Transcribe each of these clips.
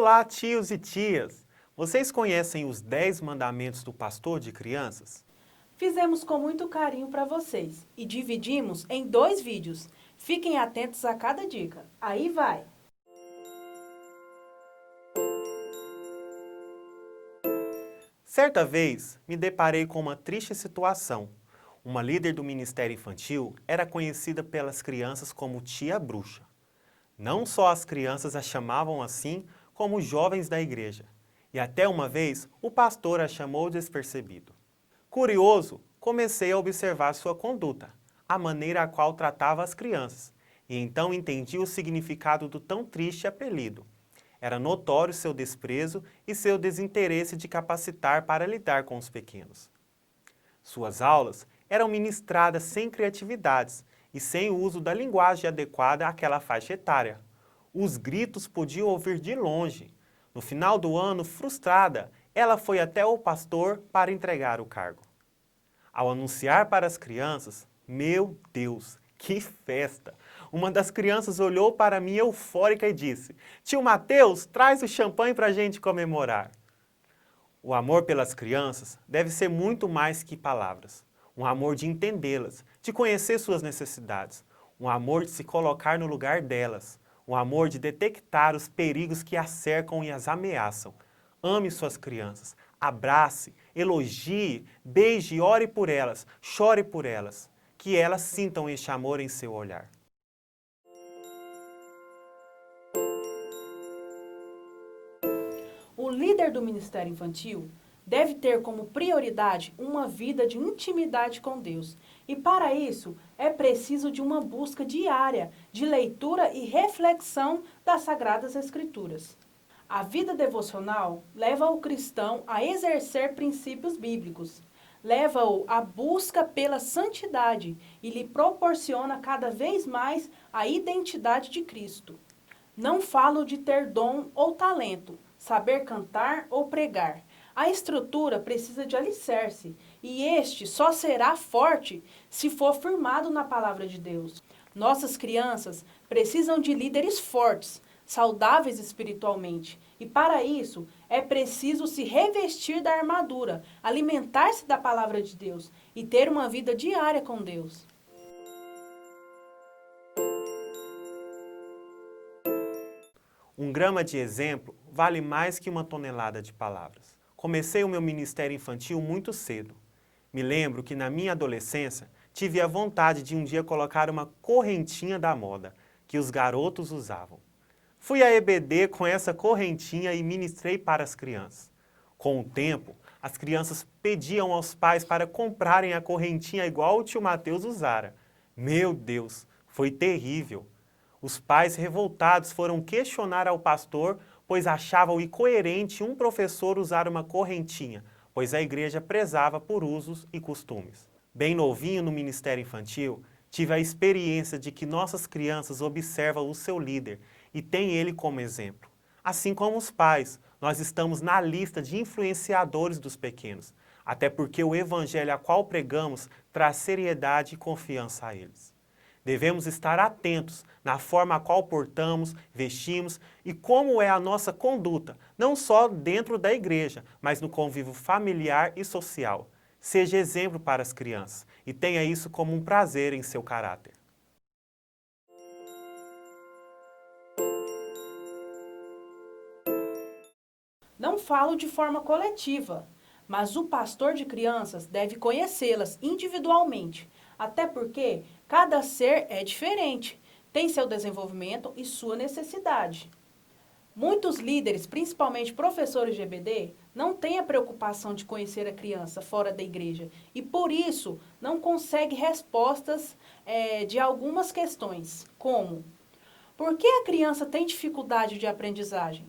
Olá, tios e tias! Vocês conhecem os 10 mandamentos do pastor de crianças? Fizemos com muito carinho para vocês e dividimos em 2 vídeos. Fiquem atentos a cada dica. Aí vai! Certa vez, me deparei com uma triste situação. Uma líder do Ministério Infantil era conhecida pelas crianças como Tia Bruxa. Não só as crianças a chamavam assim, como os jovens da igreja. E até uma vez, o pastor a chamou despercebido. Curioso, comecei a observar sua conduta, a maneira a qual tratava as crianças, e então entendi o significado do tão triste apelido. Era notório seu desprezo e seu desinteresse de capacitar para lidar com os pequenos. Suas aulas eram ministradas sem criatividades e sem o uso da linguagem adequada àquela faixa etária. Os gritos podiam ouvir de longe. No final do ano, frustrada, ela foi até o pastor para entregar o cargo. Ao anunciar para as crianças, meu Deus, que festa! Uma das crianças olhou para mim eufórica e disse: Tio Mateus, traz o champanhe para a gente comemorar. O amor pelas crianças deve ser muito mais que palavras. Um amor de entendê-las, de conhecer suas necessidades. Um amor de se colocar no lugar delas. Um amor de detectar os perigos que as cercam e as ameaçam. Ame suas crianças, abrace, elogie, beije e ore por elas, chore por elas. Que elas sintam este amor em seu olhar. O líder do Ministério Infantil deve ter como prioridade uma vida de intimidade com Deus. E para isso é preciso de uma busca diária de leitura e reflexão das Sagradas Escrituras. A vida devocional leva o cristão a exercer princípios bíblicos, leva-o à busca pela santidade e lhe proporciona cada vez mais a identidade de Cristo. Não falo de ter dom ou talento, saber cantar ou pregar. A estrutura precisa de alicerce, e este só será forte se for firmado na palavra de Deus. Nossas crianças precisam de líderes fortes, saudáveis espiritualmente, e para isso é preciso se revestir da armadura, alimentar-se da palavra de Deus e ter uma vida diária com Deus. Um grama de exemplo vale mais que uma tonelada de palavras. Comecei o meu ministério infantil muito cedo. Me lembro que na minha adolescência tive a vontade de um dia colocar uma correntinha da moda que os garotos usavam. Fui à EBD com essa correntinha e ministrei para as crianças. Com o tempo, as crianças pediam aos pais para comprarem a correntinha igual o tio Mateus usara. Meu Deus, foi terrível! Os pais revoltados foram questionar ao pastor, pois achavam incoerente um professor usar uma correntinha, pois a igreja prezava por usos e costumes. Bem novinho no ministério infantil, tive a experiência de que nossas crianças observam o seu líder e têm ele como exemplo. Assim como os pais, nós estamos na lista de influenciadores dos pequenos, até porque o evangelho a qual pregamos traz seriedade e confiança a eles. Devemos estar atentos na forma a qual portamos, vestimos e como é a nossa conduta, não só dentro da igreja, mas no convívio familiar e social. Seja exemplo para as crianças e tenha isso como um prazer em seu caráter. Não falo de forma coletiva, mas o pastor de crianças deve conhecê-las individualmente, até porque cada ser é diferente, tem seu desenvolvimento e sua necessidade. Muitos líderes, principalmente professores de EBD, não têm a preocupação de conhecer a criança fora da igreja e, por isso, não conseguem respostas de algumas questões, como: por que a criança tem dificuldade de aprendizagem?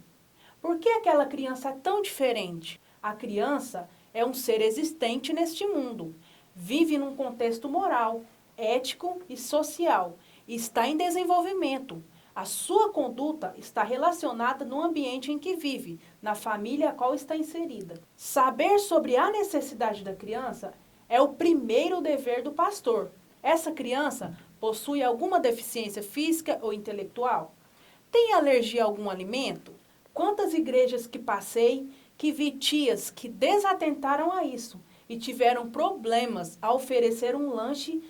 Por que aquela criança é tão diferente? A criança é um ser existente neste mundo, vive num contexto moral, ético e social, e está em desenvolvimento. A sua conduta está relacionada no ambiente em que vive, na família a qual está inserida. Saber sobre a necessidade da criança é o primeiro dever do pastor. Essa criança possui alguma deficiência física ou intelectual? Tem alergia a algum alimento? Quantas igrejas que passei, que vi tias que desatentaram a isso e tiveram problemas a oferecer um lanche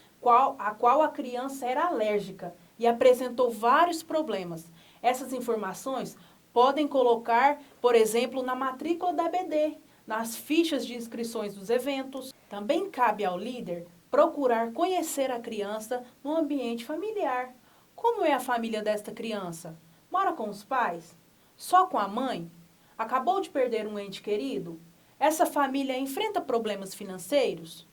a qual a criança era alérgica e apresentou vários problemas. Essas informações podem colocar, por exemplo, na matrícula da EBD, nas fichas de inscrições dos eventos. Também cabe ao líder procurar conhecer a criança no ambiente familiar. Como é a família desta criança? Mora com os pais? Só com a mãe? Acabou de perder um ente querido? Essa família enfrenta problemas financeiros?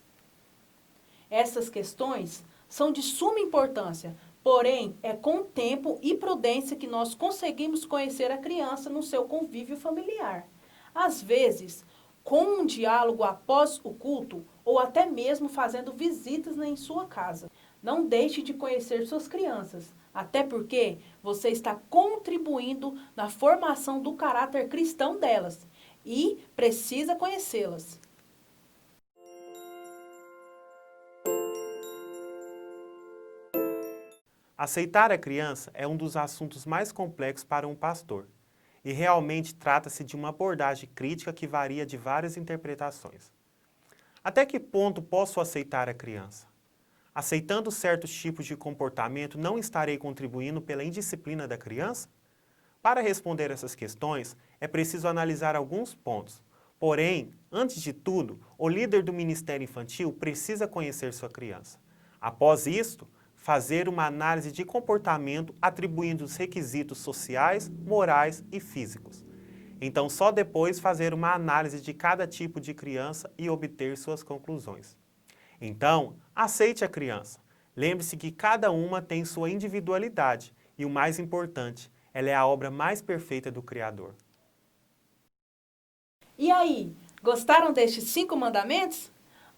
Essas questões são de suma importância, porém, é com tempo e prudência que nós conseguimos conhecer a criança no seu convívio familiar. Às vezes, com um diálogo após o culto ou até mesmo fazendo visitas em sua casa. Não deixe de conhecer suas crianças, até porque você está contribuindo na formação do caráter cristão delas e precisa conhecê-las. Aceitar a criança é um dos assuntos mais complexos para um pastor. E realmente trata-se de uma abordagem crítica que varia de várias interpretações. Até que ponto posso aceitar a criança? Aceitando certos tipos de comportamento, não estarei contribuindo pela indisciplina da criança? Para responder essas questões, é preciso analisar alguns pontos. Porém, antes de tudo, o líder do Ministério Infantil precisa conhecer sua criança. Após isto, fazer uma análise de comportamento atribuindo os requisitos sociais, morais e físicos. Então, só depois fazer uma análise de cada tipo de criança e obter suas conclusões. Então, aceite a criança. Lembre-se que cada uma tem sua individualidade e, o mais importante, ela é a obra mais perfeita do Criador. E aí, gostaram destes 5 mandamentos?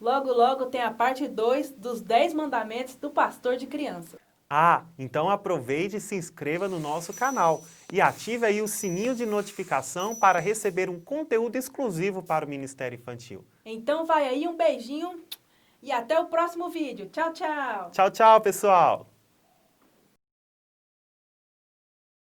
Logo, logo tem a parte 2 dos 10 mandamentos do pastor de criança. Ah, então aproveite e se inscreva no nosso canal e ative aí o sininho de notificação para receber um conteúdo exclusivo para o Ministério Infantil. Então vai aí, um beijinho e até o próximo vídeo. Tchau, tchau! Tchau, tchau, pessoal!